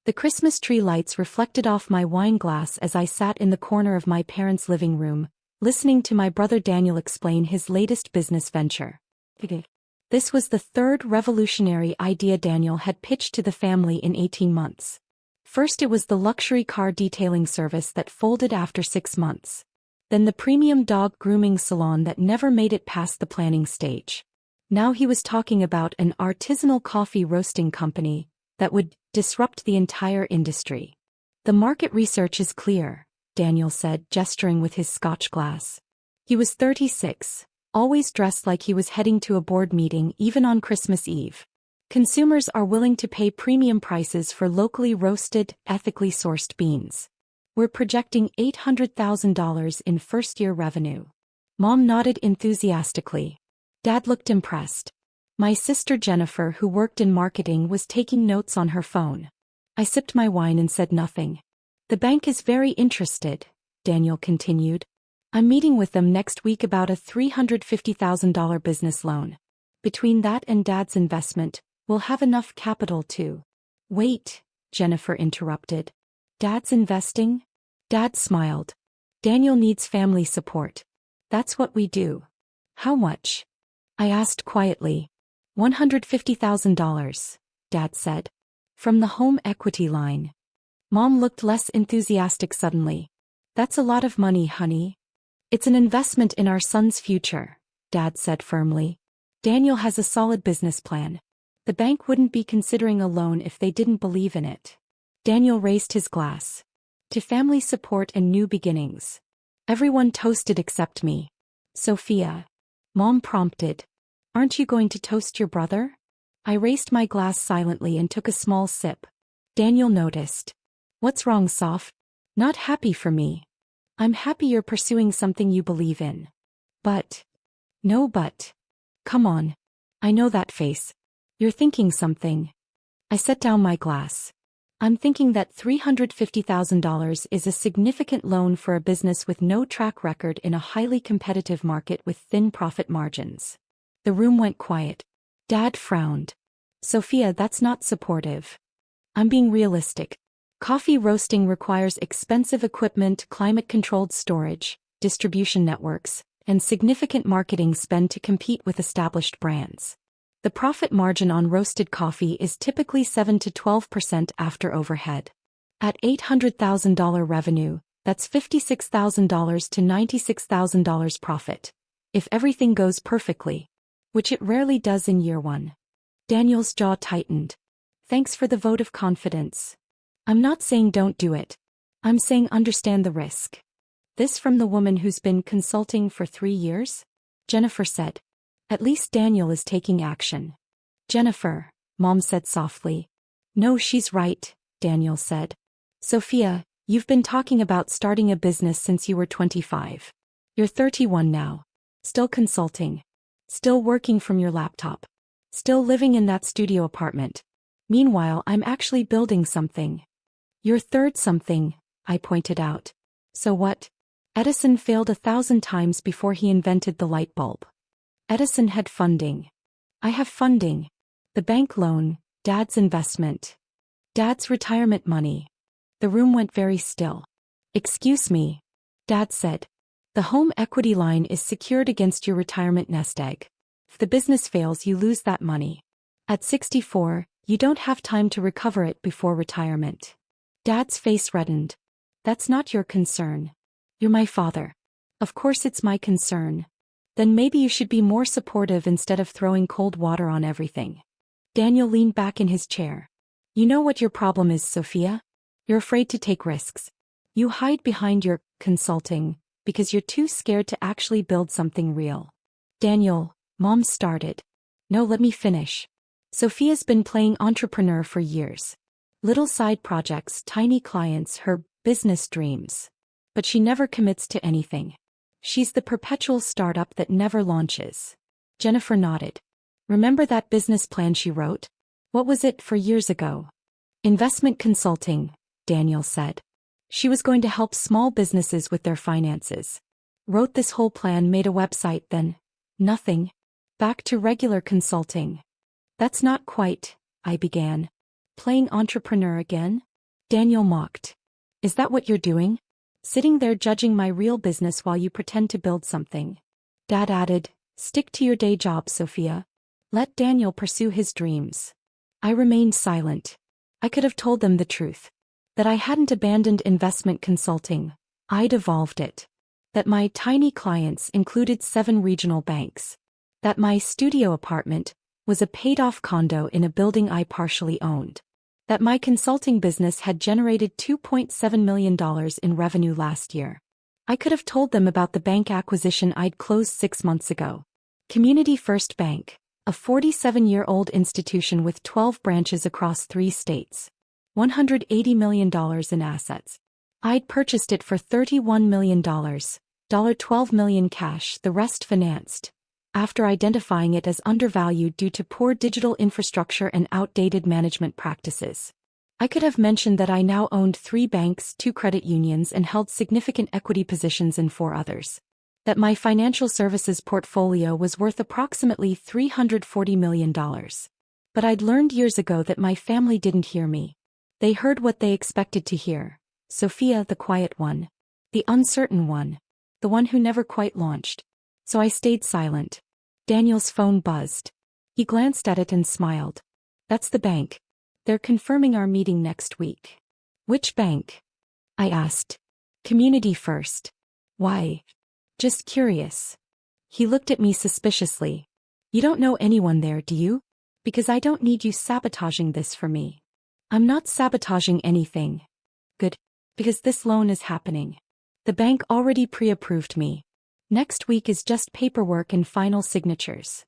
The Christmas tree lights reflected off my wine glass as I sat in the corner of my parents' living room, listening to my brother Daniel explain his latest business venture. This was the third revolutionary idea Daniel had pitched to the family in 18 months. First it was the luxury car detailing service that folded after 6 months. Then the premium dog grooming salon that never made it past the planning stage. Now he was talking about an artisanal coffee roasting company that would disrupt the entire industry. The market research is clear, Daniel said, gesturing with his scotch glass. He was 36, always dressed like he was heading to a board meeting even on Christmas Eve. Consumers are willing to pay premium prices for locally roasted, ethically sourced beans. We're projecting $800,000 in first-year revenue. Mom nodded enthusiastically. Dad looked impressed. My sister Jennifer, who worked in marketing, was taking notes on her phone. I sipped my wine and said nothing. The bank is very interested, Daniel continued. I'm meeting with them next week about a $350,000 business loan. Between that and Dad's investment, we'll have enough capital to... Wait, Jennifer interrupted. Dad's investing? Dad smiled. Daniel needs family support. That's what we do. How much? I asked quietly. $150,000, Dad said. From the home equity line. Mom looked less enthusiastic suddenly. That's a lot of money, honey. It's an investment in our son's future, Dad said firmly. Daniel has a solid business plan. The bank wouldn't be considering a loan if they didn't believe in it. Daniel raised his glass. To family support and new beginnings. Everyone toasted except me. Sophia. Mom prompted. Aren't you going to toast your brother? I raised my glass silently and took a small sip. Daniel noticed. What's wrong, Soph? Not happy for me. I'm happy you're pursuing something you believe in. But. No but. Come on. I know that face. You're thinking something. I set down my glass. I'm thinking that $350,000 is a significant loan for a business with no track record in a highly competitive market with thin profit margins. The room went quiet. Dad frowned. Sophia, that's not supportive. I'm being realistic. Coffee roasting requires expensive equipment, climate-controlled storage, distribution networks, and significant marketing spend to compete with established brands. The profit margin on roasted coffee is typically 7 to 12% after overhead. At $800,000 revenue, that's $56,000 to $96,000 profit. If everything goes perfectly. Which it rarely does in year one. Daniel's jaw tightened. Thanks for the vote of confidence. I'm not saying don't do it. I'm saying understand the risk. This from the woman who's been consulting for 3 years? Jennifer said. At least Daniel is taking action. Jennifer, Mom said softly. No, she's right, Daniel said. Sophia, you've been talking about starting a business since you were 25. You're 31 now. Still consulting. Still working from your laptop. Still living in that studio apartment. Meanwhile, I'm actually building something. Your third something, I pointed out. So what? Edison failed 1,000 times before he invented the light bulb. Edison had funding. I have funding. The bank loan, Dad's investment. Dad's retirement money. The room went very still. Excuse me, Dad said. The home equity line is secured against your retirement nest egg. If the business fails, you lose that money. At 64, you don't have time to recover it before retirement. Dad's face reddened. That's not your concern. You're my father. Of course it's my concern. Then maybe you should be more supportive instead of throwing cold water on everything. Daniel leaned back in his chair. You know what your problem is, Sophia? You're afraid to take risks. You hide behind your consulting because you're too scared to actually build something real. Daniel, Mom started. No, let me finish. Sophia's been playing entrepreneur for years. Little side projects, tiny clients, her business dreams. But she never commits to anything. She's the perpetual startup that never launches. Jennifer nodded. Remember that business plan she wrote? What was it for years ago? Investment consulting, Daniel said. She was going to help small businesses with their finances. Wrote this whole plan, made a website, then nothing. Back to regular consulting. That's not quite, I began. Playing entrepreneur again? Daniel mocked. Is that what you're doing? Sitting there judging my real business while you pretend to build something? Dad added, stick to your day job, Sophia. Let Daniel pursue his dreams. I remained silent. I could have told them the truth. That I hadn't abandoned investment consulting. I'd evolved it. That my tiny clients included 7 regional banks. That my studio apartment was a paid-off condo in a building I partially owned. That my consulting business had generated $2.7 million in revenue last year. I could have told them about the bank acquisition I'd closed 6 months ago. Community First Bank, a 47-year-old institution with 12 branches across 3 states. $180 million in assets. I'd purchased it for $31 million, $12 million cash, the rest financed. After identifying it as undervalued due to poor digital infrastructure and outdated management practices. I could have mentioned that I now owned 3 banks, 2 credit unions, and held significant equity positions in 4 others. That my financial services portfolio was worth approximately $340 million. But I'd learned years ago that my family didn't hear me. They heard what they expected to hear. Sophia, the quiet one. The uncertain one. The one who never quite launched. So I stayed silent. Daniel's phone buzzed. He glanced at it and smiled. That's the bank. They're confirming our meeting next week. Which bank? I asked. Community First. Why? Just curious. He looked at me suspiciously. You don't know anyone there, do you? Because I don't need you sabotaging this for me. I'm not sabotaging anything. Good. Because this loan is happening. The bank already pre-approved me. Next week is just paperwork and final signatures.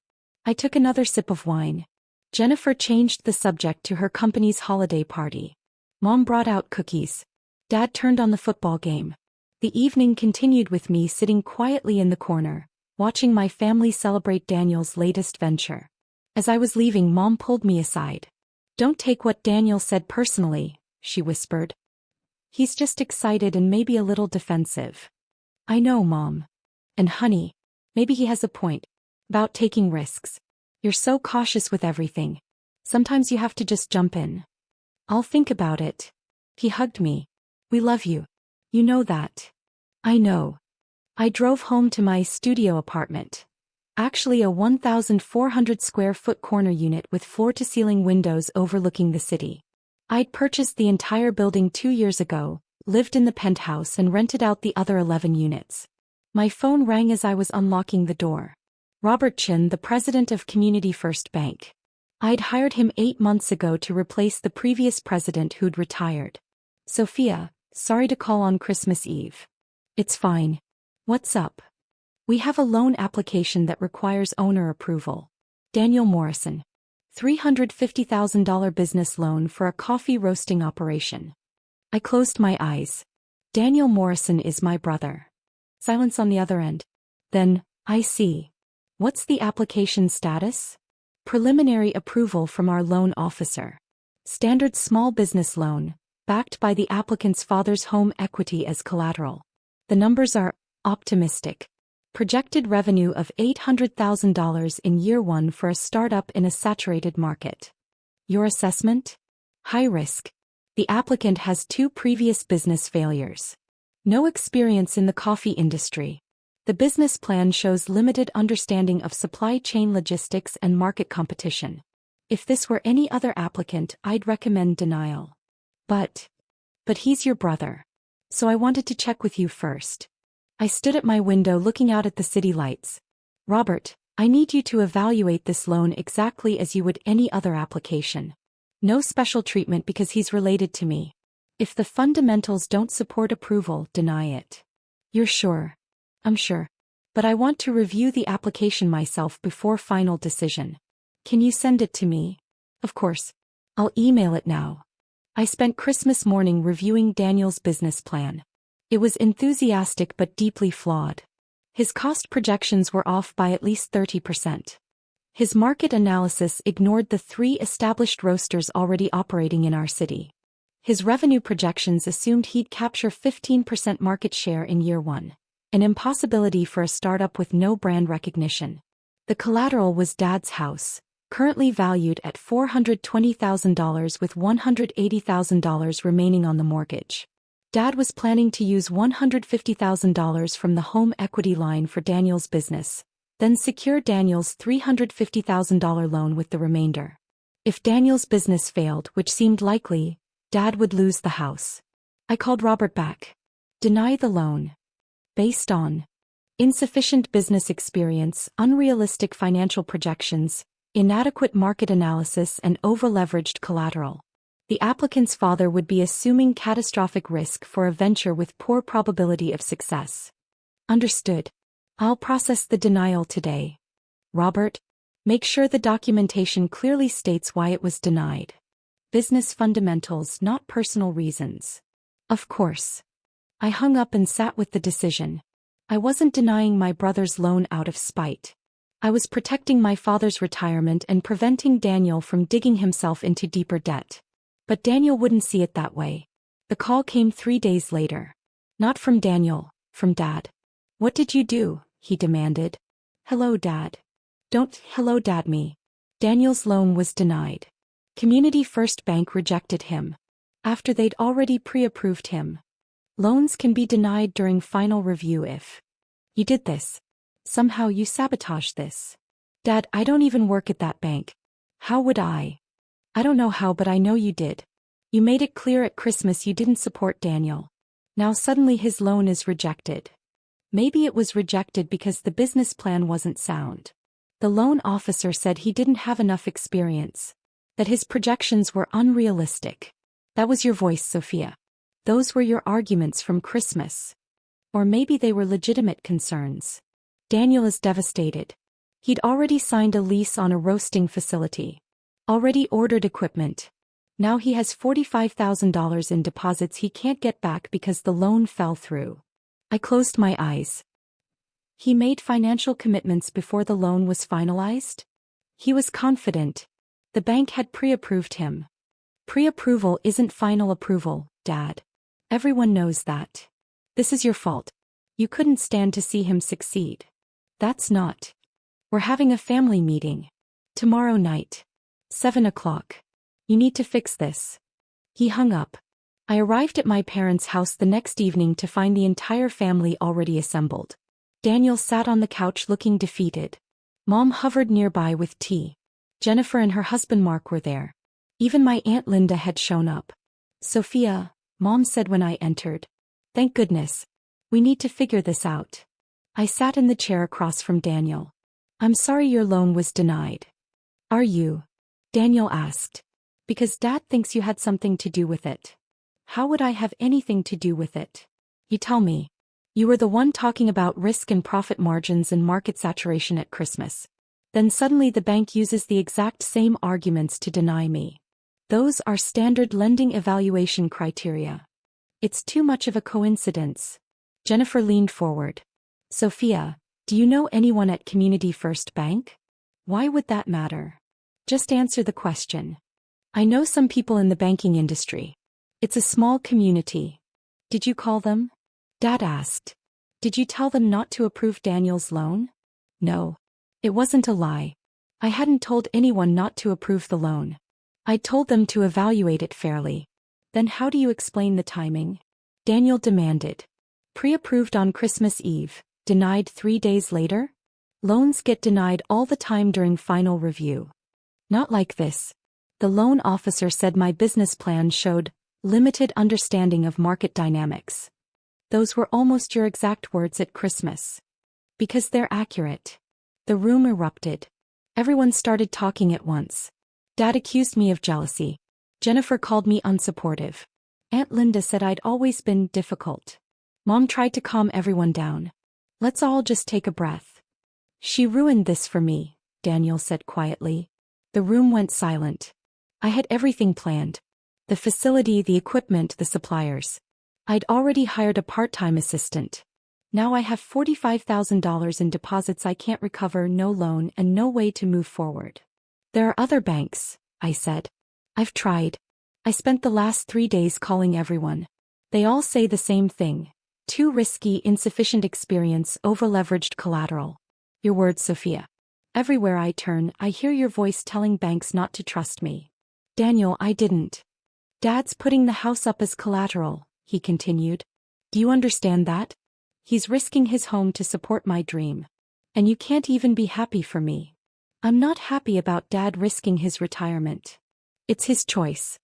I took another sip of wine. Jennifer changed the subject to her company's holiday party. Mom brought out cookies. Dad turned on the football game. The evening continued with me sitting quietly in the corner, watching my family celebrate Daniel's latest venture. As I was leaving, Mom pulled me aside. Don't take what Daniel said personally, she whispered. He's just excited and maybe a little defensive. I know, Mom. And honey, maybe he has a point. About taking risks. You're so cautious with everything. Sometimes you have to just jump in. I'll think about it. He hugged me. We love you. You know that. I know. I drove home to my studio apartment. Actually a 1,400 square foot corner unit with floor-to-ceiling windows overlooking the city. I'd purchased the entire building 2 years ago, lived in the penthouse and rented out the other 11 units. My phone rang as I was unlocking the door. Robert Chin, the president of Community First Bank. I'd hired him 8 months ago to replace the previous president who'd retired. Sophia, sorry to call on Christmas Eve. It's fine. What's up? We have a loan application that requires owner approval. Daniel Morrison. $350,000 business loan for a coffee roasting operation. I closed my eyes. Daniel Morrison is my brother. Silence on the other end. Then, I see. What's the application status? Preliminary approval from our loan officer. Standard small business loan, backed by the applicant's father's home equity as collateral. The numbers are optimistic. Projected revenue of $800,000 in year 1 for a startup in a saturated market. Your assessment? High risk. The applicant has 2 previous business failures. No experience in the coffee industry. The business plan shows limited understanding of supply chain logistics and market competition. If this were any other applicant, I'd recommend denial. But he's your brother. So I wanted to check with you first. I stood at my window looking out at the city lights. Robert, I need you to evaluate this loan exactly as you would any other application. No special treatment because he's related to me. If the fundamentals don't support approval, deny it. You're sure? I'm sure. But I want to review the application myself before final decision. Can you send it to me? Of course. I'll email it now. I spent Christmas morning reviewing Daniel's business plan. It was enthusiastic but deeply flawed. His cost projections were off by at least 30%. His market analysis ignored the 3 established roasters already operating in our city. His revenue projections assumed he'd capture 15% market share in year 1. An impossibility for a startup with no brand recognition. The collateral was Dad's house, currently valued at $420,000 with $180,000 remaining on the mortgage. Dad was planning to use $150,000 from the home equity line for Daniel's business, then secure Daniel's $350,000 loan with the remainder. If Daniel's business failed, which seemed likely, Dad would lose the house. I called Robert back. Deny the loan. Based on insufficient business experience, unrealistic financial projections, inadequate market analysis, and over-leveraged collateral. The applicant's father would be assuming catastrophic risk for a venture with poor probability of success. Understood. I'll process the denial today. Robert, make sure the documentation clearly states why it was denied. Business fundamentals, not personal reasons. Of course. I hung up and sat with the decision. I wasn't denying my brother's loan out of spite. I was protecting my father's retirement and preventing Daniel from digging himself into deeper debt. But Daniel wouldn't see it that way. The call came 3 days later. Not from Daniel, from Dad. What did you do? He demanded. Hello, Dad. Don't hello, Dad me. Daniel's loan was denied. Community First Bank rejected him. After they'd already pre-approved him. Loans can be denied during final review if you did this. Somehow you sabotaged this. Dad, I don't even work at that bank. How would I? I don't know how, but I know you did. You made it clear at Christmas you didn't support Daniel. Now suddenly his loan is rejected. Maybe it was rejected because the business plan wasn't sound. The loan officer said he didn't have enough experience. That his projections were unrealistic. That was your voice, Sophia. Those were your arguments from Christmas. Or maybe they were legitimate concerns. Daniel is devastated. He'd already signed a lease on a roasting facility. Already ordered equipment. Now he has $45,000 in deposits he can't get back because the loan fell through. I closed my eyes. He made financial commitments before the loan was finalized? He was confident. The bank had pre-approved him. Pre-approval isn't final approval, Dad. Everyone knows that. This is your fault. You couldn't stand to see him succeed. That's not. We're having a family meeting. Tomorrow night. 7 o'clock. You need to fix this. He hung up. I arrived at my parents' house the next evening to find the entire family already assembled. Daniel sat on the couch looking defeated. Mom hovered nearby with tea. Jennifer and her husband Mark were there. Even my Aunt Linda had shown up. Sophia, Mom said when I entered. Thank goodness. We need to figure this out. I sat in the chair across from Daniel. I'm sorry your loan was denied. Are you? Daniel asked. Because Dad thinks you had something to do with it. How would I have anything to do with it? You tell me. You were the one talking about risk and profit margins and market saturation at Christmas. Then suddenly the bank uses the exact same arguments to deny me. Those are standard lending evaluation criteria. It's too much of a coincidence. Jennifer leaned forward. Sophia, do you know anyone at Community First Bank? Why would that matter? Just answer the question. I know some people in the banking industry. It's a small community. Did you call them? Dad asked. Did you tell them not to approve Daniel's loan? No. It wasn't a lie. I hadn't told anyone not to approve the loan. I told them to evaluate it fairly. Then how do you explain the timing? Daniel demanded. Pre-approved on Christmas Eve, denied 3 days later? Loans get denied all the time during final review. Not like this. The loan officer said my business plan showed limited understanding of market dynamics. Those were almost your exact words at Christmas. Because they're accurate. The room erupted. Everyone started talking at once. Dad accused me of jealousy. Jennifer called me unsupportive. Aunt Linda said I'd always been difficult. Mom tried to calm everyone down. Let's all just take a breath. She ruined this for me, Daniel said quietly. The room went silent. I had everything planned. The facility, the equipment, the suppliers. I'd already hired a part-time assistant. Now I have $45,000 in deposits I can't recover, no loan, and no way to move forward. There are other banks, I said. I've tried. I spent the last 3 days calling everyone. They all say the same thing. Too risky, insufficient experience, over-leveraged collateral. Your words, Sophia. Everywhere I turn, I hear your voice telling banks not to trust me. Daniel, I didn't. Dad's putting the house up as collateral, he continued. Do you understand that? He's risking his home to support my dream. And you can't even be happy for me. I'm not happy about Dad risking his retirement. It's his choice.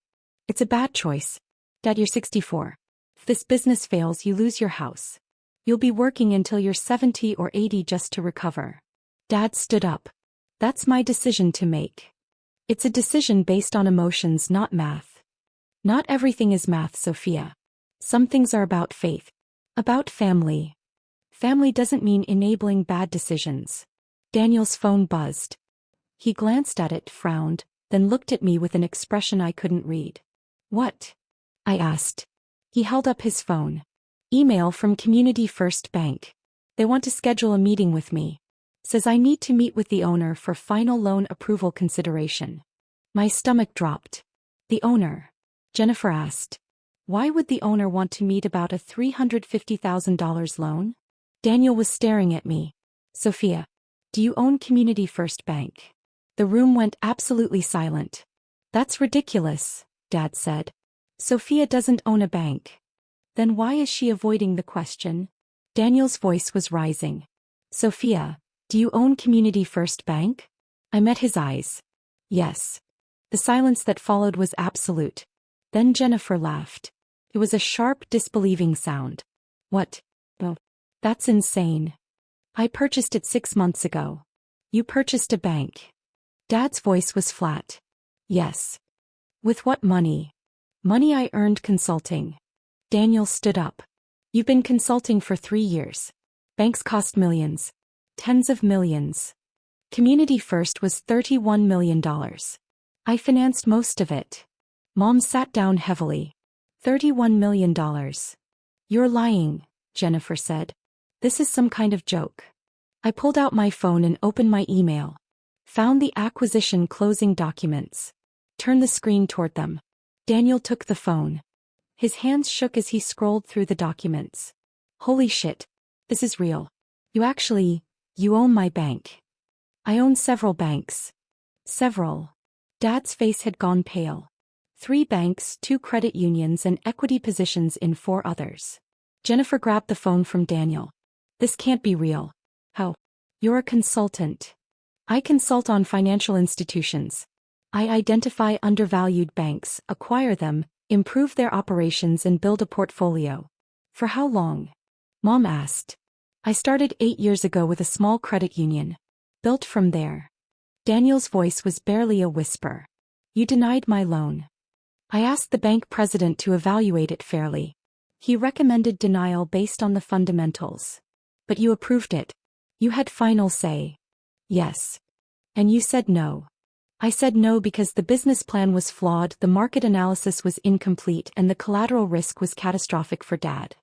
It's a bad choice. Dad, you're 64. If this business fails, you lose your house. You'll be working until you're 70 or 80 just to recover. Dad stood up. That's my decision to make. It's a decision based on emotions, not math. Not everything is math, Sophia. Some things are about faith. About family. Family doesn't mean enabling bad decisions. Daniel's phone buzzed. He glanced at it, frowned, then looked at me with an expression I couldn't read. What? I asked. He held up his phone. Email from Community First Bank. They want to schedule a meeting with me. Says I need to meet with the owner for final loan approval consideration. My stomach dropped. The owner? Jennifer asked. Why would the owner want to meet about a $350,000 loan? Daniel was staring at me. Sophia, do you own Community First Bank? The room went absolutely silent. That's ridiculous, Dad said. Sophia doesn't own a bank. Then why is she avoiding the question? Daniel's voice was rising. Sophia, do you own Community First Bank? I met his eyes. Yes. The silence that followed was absolute. Then Jennifer laughed. It was a sharp, disbelieving sound. What? Oh, that's insane. I purchased it 6 months ago. You purchased a bank. Dad's voice was flat. Yes. With what money? Money I earned consulting. Daniel stood up. You've been consulting for 3 years. Banks cost millions. Tens of millions. Community First was $31 million. I financed most of it. Mom sat down heavily. $31 million. You're lying, Jennifer said. This is some kind of joke. I pulled out my phone and opened my email. Found the acquisition closing documents. Turned the screen toward them. Daniel took the phone. His hands shook as he scrolled through the documents. Holy shit. This is real. You own my bank. I own several banks. Several. Dad's face had gone pale. 3 banks, 2 credit unions and equity positions in 4 others. Jennifer grabbed the phone from Daniel. This can't be real. How? You're a consultant. I consult on financial institutions. I identify undervalued banks, acquire them, improve their operations and build a portfolio. For how long? Mom asked. I started 8 years ago with a small credit union. Built from there. Daniel's voice was barely a whisper. You denied my loan. I asked the bank president to evaluate it fairly. He recommended denial based on the fundamentals. But you approved it. You had final say. Yes. And you said no. I said no because the business plan was flawed, the market analysis was incomplete, and the collateral risk was catastrophic for Dad.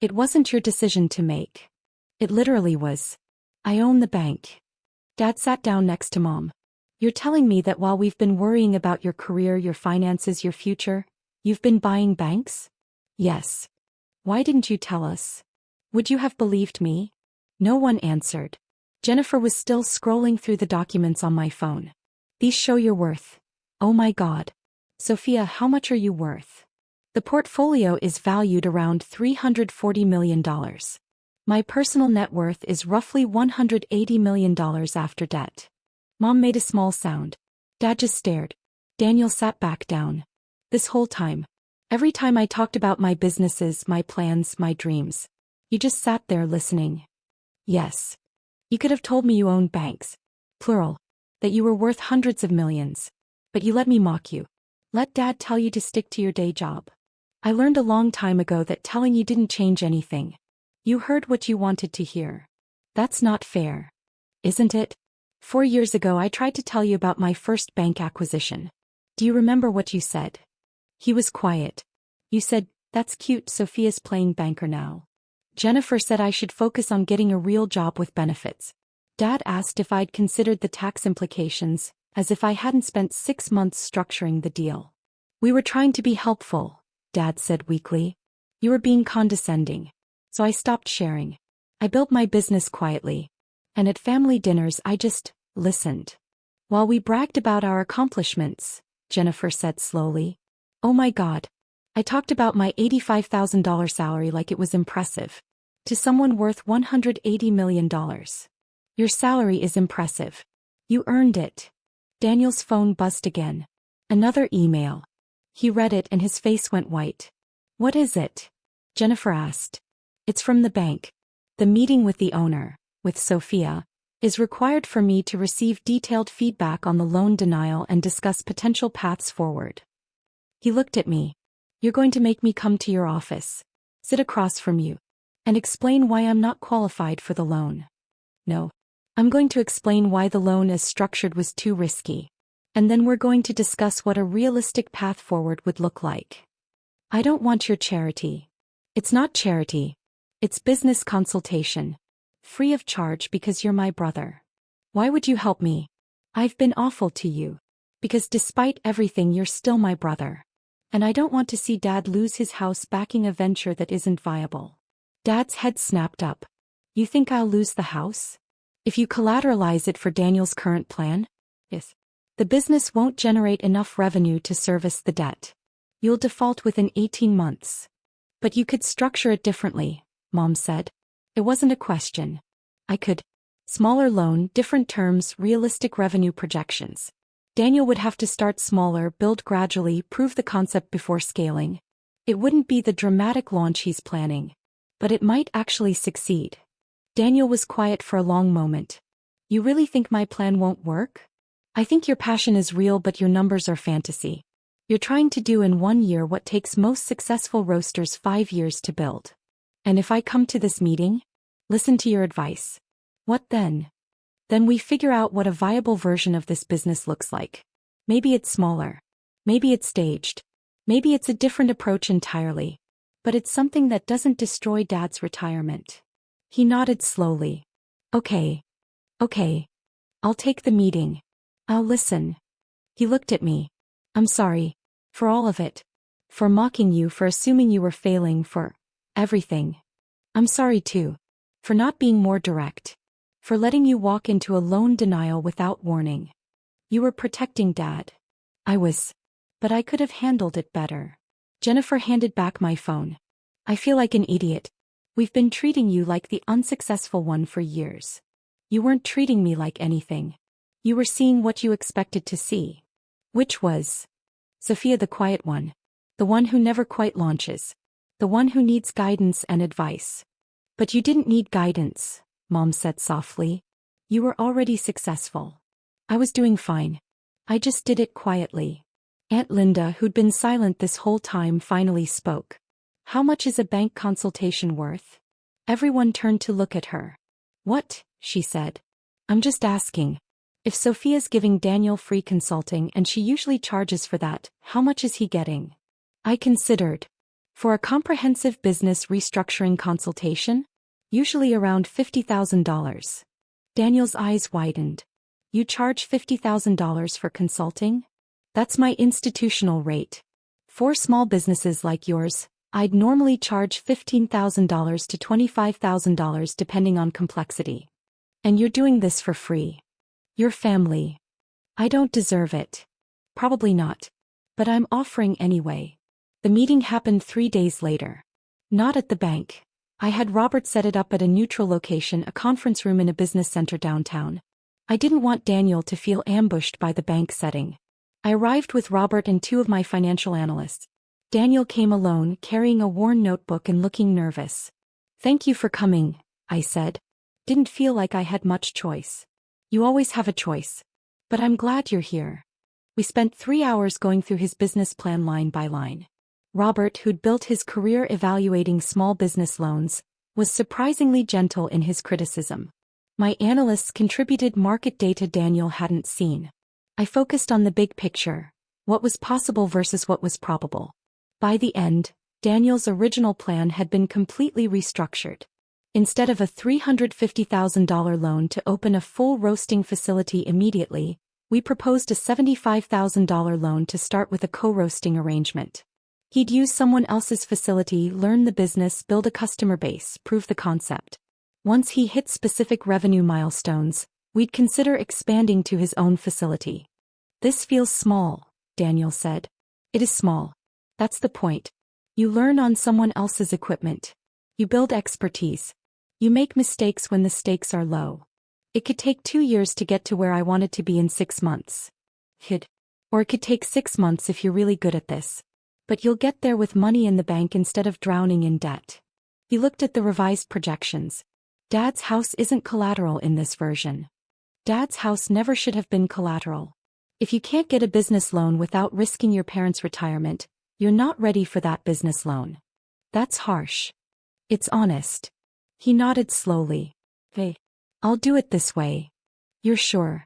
It wasn't your decision to make. It literally was. I own the bank. Dad sat down next to Mom. You're telling me that while we've been worrying about your career, your finances, your future, you've been buying banks? Yes. Why didn't you tell us? Would you have believed me? No one answered. Jennifer was still scrolling through the documents on my phone. These show your worth. Oh my God. Sophia, how much are you worth? The portfolio is valued around $340 million. My personal net worth is roughly $180 million after debt. Mom made a small sound. Dad just stared. Daniel sat back down. This whole time. Every time I talked about my businesses, my plans, my dreams. You just sat there listening. Yes. You could have told me you owned banks. Plural. That you were worth hundreds of millions. But you let me mock you. Let Dad tell you to stick to your day job. I learned a long time ago that telling you didn't change anything. You heard what you wanted to hear. That's not fair. Isn't it? 4 years ago I tried to tell you about my first bank acquisition. Do you remember what you said? He was quiet. You said, that's cute, Sophia's playing banker now. Jennifer said I should focus on getting a real job with benefits. Dad asked if I'd considered the tax implications, as if I hadn't spent 6 months structuring the deal. We were trying to be helpful, Dad said weakly. You were being condescending. So I stopped sharing. I built my business quietly. And at family dinners I just listened. While we bragged about our accomplishments, Jennifer said slowly. Oh my God. I talked about my $85,000 salary like it was impressive. To someone worth $180 million. Your salary is impressive. You earned it. Daniel's phone buzzed again. Another email. He read it and his face went white. What is it? Jennifer asked. It's from the bank. The meeting with the owner, with Sophia, is required for me to receive detailed feedback on the loan denial and discuss potential paths forward. He looked at me. You're going to make me come to your office, sit across from you, and explain why I'm not qualified for the loan. No. I'm going to explain why the loan as structured was too risky. And then we're going to discuss what a realistic path forward would look like. I don't want your charity. It's not charity. It's business consultation. Free of charge because you're my brother. Why would you help me? I've been awful to you. Because despite everything you're still my brother. And I don't want to see Dad lose his house backing a venture that isn't viable. Dad's head snapped up. You think I'll lose the house? If you collateralize it for Daniel's current plan? Yes. The business won't generate enough revenue to service the debt. You'll default within 18 months. But you could structure it differently, Mom said. It wasn't a question. I could. Smaller loan, different terms, realistic revenue projections. Daniel would have to start smaller, build gradually, prove the concept before scaling. It wouldn't be the dramatic launch he's planning. But it might actually succeed. Daniel was quiet for a long moment. You really think my plan won't work? I think your passion is real but your numbers are fantasy. You're trying to do in 1 year what takes most successful roasters 5 years to build. And if I come to this meeting? Listen to your advice. What then? Then we figure out what a viable version of this business looks like. Maybe it's smaller. Maybe it's staged. Maybe it's a different approach entirely. But it's something that doesn't destroy Dad's retirement. He nodded slowly. Okay. I'll take the meeting. I'll listen. He looked at me. I'm sorry. For all of it. For mocking you, for assuming you were failing, for everything. I'm sorry too. For not being more direct. For letting you walk into a loan denial without warning. You were protecting Dad. I was. But I could have handled it better. Jennifer handed back my phone. I feel like an idiot. We've been treating you like the unsuccessful one for years. You weren't treating me like anything. You were seeing what you expected to see. Which was? Sophia, the quiet one. The one who never quite launches. The one who needs guidance and advice. But you didn't need guidance, Mom said softly. You were already successful. I was doing fine. I just did it quietly. Aunt Linda, who'd been silent this whole time, finally spoke. How much is a bank consultation worth? Everyone turned to look at her. What? She said. I'm just asking. If Sophia's giving Daniel free consulting and she usually charges for that, how much is he getting? I considered. For a comprehensive business restructuring consultation? Usually around $50,000. Daniel's eyes widened. You charge $50,000 for consulting? That's my institutional rate. For small businesses like yours, I'd normally charge $15,000 to $25,000 depending on complexity. And you're doing this for free. Your family. I don't deserve it. Probably not. But I'm offering anyway. The meeting happened 3 days later. Not at the bank. I had Robert set it up at a neutral location, a conference room in a business center downtown. I didn't want Daniel to feel ambushed by the bank setting. I arrived with Robert and 2 of my financial analysts. Daniel came alone, carrying a worn notebook and looking nervous. Thank you for coming, I said. Didn't feel like I had much choice. You always have a choice. But I'm glad you're here. We spent 3 hours going through his business plan line by line. Robert, who'd built his career evaluating small business loans, was surprisingly gentle in his criticism. My analysts contributed market data Daniel hadn't seen. I focused on the big picture, what was possible versus what was probable. By the end, Daniel's original plan had been completely restructured. Instead of a $350,000 loan to open a full roasting facility immediately, we proposed a $75,000 loan to start with a co-roasting arrangement. He'd use someone else's facility, learn the business, build a customer base, prove the concept. Once he hit specific revenue milestones, We'd consider expanding to his own facility. This feels small, Daniel said. It is small. That's the point. You learn on someone else's equipment. You build expertise. You make mistakes when the stakes are low. It could take 2 years to get to where I wanted to be in 6 months. Or it could take 6 months if you're really good at this. But you'll get there with money in the bank instead of drowning in debt. He looked at the revised projections. Dad's house isn't collateral in this version. Dad's house never should have been collateral. If you can't get a business loan without risking your parents' retirement, you're not ready for that business loan. That's harsh. It's honest. He nodded slowly. Hey, I'll do it this way. You're sure?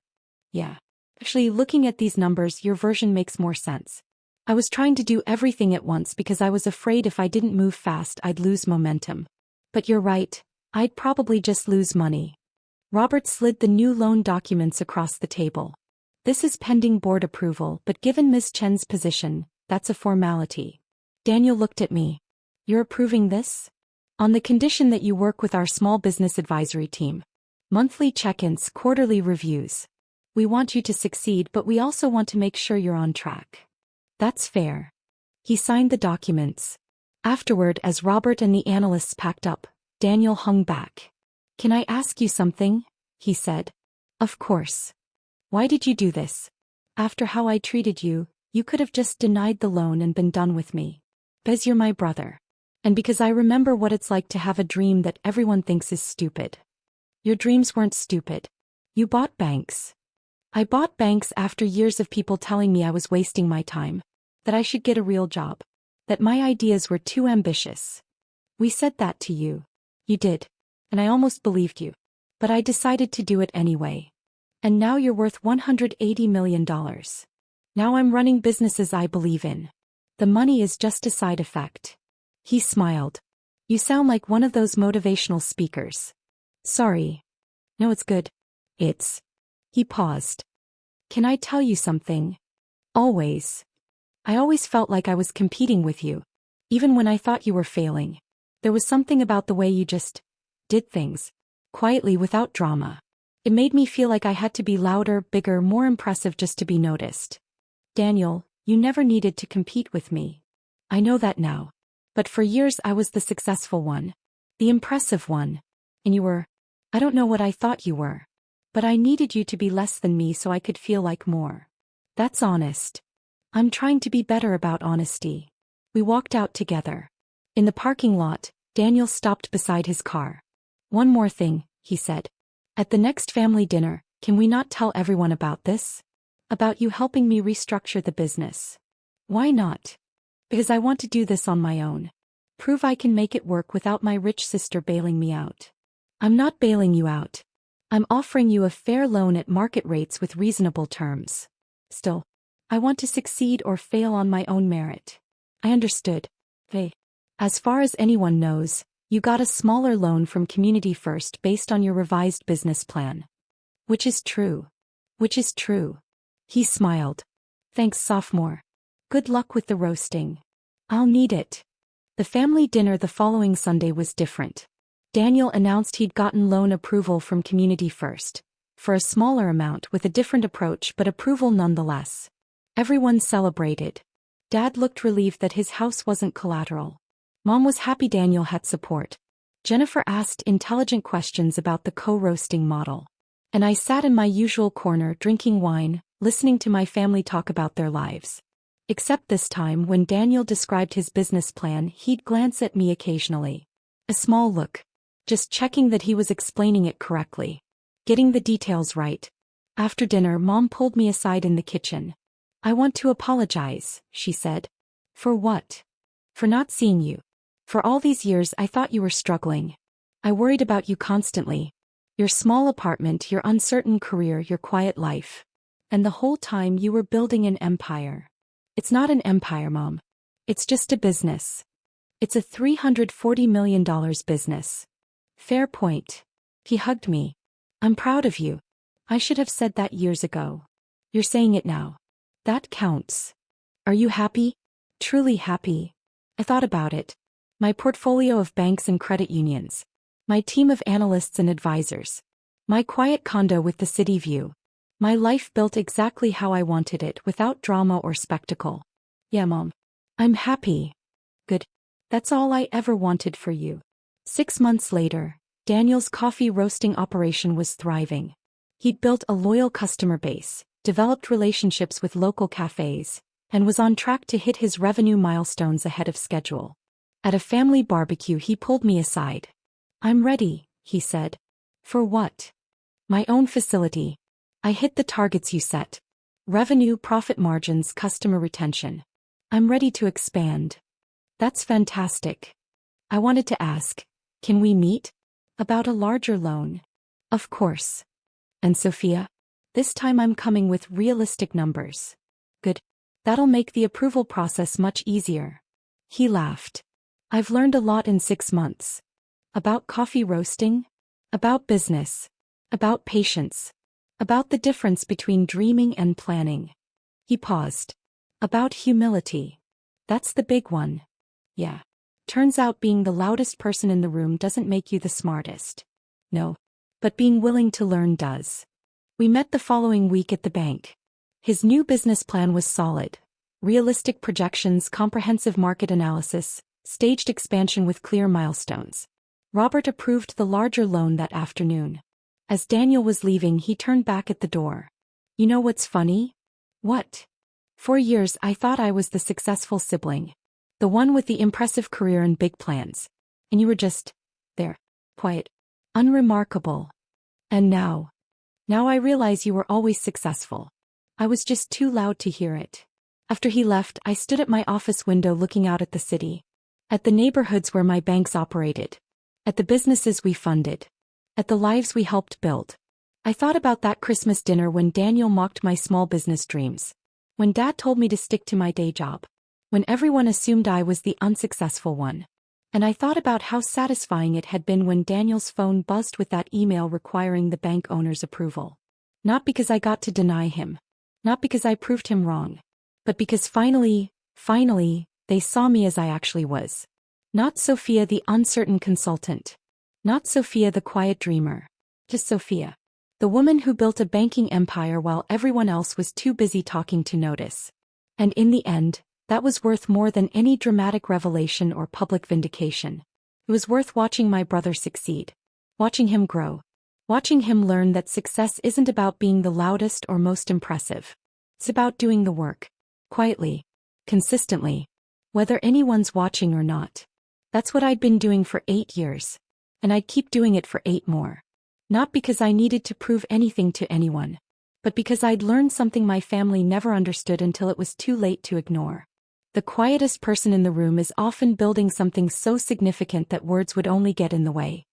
Yeah. Actually, looking at these numbers, your version makes more sense. I was trying to do everything at once because I was afraid if I didn't move fast I'd lose momentum. But you're right, I'd probably just lose money. Robert slid the new loan documents across the table. This is pending board approval, but given Ms. Chen's position, that's a formality. Daniel looked at me. You're approving this? On the condition that you work with our small business advisory team. Monthly check-ins, quarterly reviews. We want you to succeed, but we also want to make sure you're on track. That's fair. He signed the documents. Afterward, as Robert and the analysts packed up, Daniel hung back. Can I ask you something? He said. Of course. Why did you do this? After how I treated you, you could have just denied the loan and been done with me. Because you're my brother. And because I remember what it's like to have a dream that everyone thinks is stupid. Your dreams weren't stupid. You bought banks. I bought banks after years of people telling me I was wasting my time, that I should get a real job, that my ideas were too ambitious. We said that to you. You did. And I almost believed you. But I decided to do it anyway. And now you're worth $180 million. Now I'm running businesses I believe in. The money is just a side effect. He smiled. You sound like one of those motivational speakers. Sorry. No, it's good. It's. He paused. Can I tell you something? Always. I always felt like I was competing with you. Even when I thought you were failing. There was something about the way you just did things. Quietly, without drama. It made me feel like I had to be louder, bigger, more impressive just to be noticed. Daniel, you never needed to compete with me. I know that now. But for years I was the successful one. The impressive one. And you were. I don't know what I thought you were. But I needed you to be less than me so I could feel like more. That's honest. I'm trying to be better about honesty. We walked out together. In the parking lot, Daniel stopped beside his car. One more thing, he said. At the next family dinner, can we not tell everyone about this? About you helping me restructure the business. Why not? Because I want to do this on my own. Prove I can make it work without my rich sister bailing me out. I'm not bailing you out. I'm offering you a fair loan at market rates with reasonable terms. Still, I want to succeed or fail on my own merit. I understood. Hey. As far as anyone knows, you got a smaller loan from Community First based on your revised business plan. Which is true. Which is true. He smiled. Thanks, sophomore. Good luck with the roasting. I'll need it. The family dinner the following Sunday was different. Daniel announced he'd gotten loan approval from Community First, for a smaller amount with a different approach but approval nonetheless. Everyone celebrated. Dad looked relieved that his house wasn't collateral. Mom was happy Daniel had support. Jennifer asked intelligent questions about the co-roasting model. And I sat in my usual corner drinking wine, listening to my family talk about their lives. Except this time when Daniel described his business plan, he'd glance at me occasionally. A small look. Just checking that he was explaining it correctly. Getting the details right. After dinner, Mom pulled me aside in the kitchen. I want to apologize, she said. For what? For not seeing you. For all these years I thought you were struggling. I worried about you constantly. Your small apartment, your uncertain career, your quiet life. And the whole time you were building an empire. It's not an empire, Mom. It's just a business. It's a $340 million business. Fair point. He hugged me. I'm proud of you. I should have said that years ago. You're saying it now. That counts. Are you happy? Truly happy? I thought about it. My portfolio of banks and credit unions. My team of analysts and advisors. My quiet condo with the city view. My life built exactly how I wanted it, without drama or spectacle. Yeah, Mom. I'm happy. Good. That's all I ever wanted for you. 6 months later, Daniel's coffee roasting operation was thriving. He'd built a loyal customer base, developed relationships with local cafes, and was on track to hit his revenue milestones ahead of schedule. At a family barbecue, he pulled me aside. I'm ready, he said. For what? My own facility. I hit the targets you set. Revenue, profit margins, customer retention. I'm ready to expand. That's fantastic. I wanted to ask, can we meet? About a larger loan. Of course. And Sophia? This time I'm coming with realistic numbers. Good. That'll make the approval process much easier. He laughed. I've learned a lot in 6 months. About coffee roasting. About business. About patience. About the difference between dreaming and planning. He paused. About humility. That's the big one. Yeah. Turns out being the loudest person in the room doesn't make you the smartest. No. But being willing to learn does. We met the following week at the bank. His new business plan was solid. Realistic projections, comprehensive market analysis, staged expansion with clear milestones. Robert approved the larger loan that afternoon. As Daniel was leaving, he turned back at the door. You know what's funny? What? For years I thought I was the successful sibling. The one with the impressive career and big plans. And you were just there. Quiet. Unremarkable. And now I realize you were always successful. I was just too loud to hear it. After he left, I stood at my office window looking out at the city. At the neighborhoods where my banks operated. At the businesses we funded. At the lives we helped build. I thought about that Christmas dinner when Daniel mocked my small business dreams. When Dad told me to stick to my day job. When everyone assumed I was the unsuccessful one. And I thought about how satisfying it had been when Daniel's phone buzzed with that email requiring the bank owner's approval. Not because I got to deny him. Not because I proved him wrong. But because finally, they saw me as I actually was. Not Sophia the uncertain consultant. Not Sophia the quiet dreamer. Just Sophia. The woman who built a banking empire while everyone else was too busy talking to notice. And in the end, that was worth more than any dramatic revelation or public vindication. It was worth watching my brother succeed. Watching him grow. Watching him learn that success isn't about being the loudest or most impressive. It's about doing the work. Quietly. Consistently. Whether anyone's watching or not. That's what I'd been doing for 8 years. And I'd keep doing it for 8 more. Not because I needed to prove anything to anyone. But because I'd learned something my family never understood until it was too late to ignore. The quietest person in the room is often building something so significant that words would only get in the way.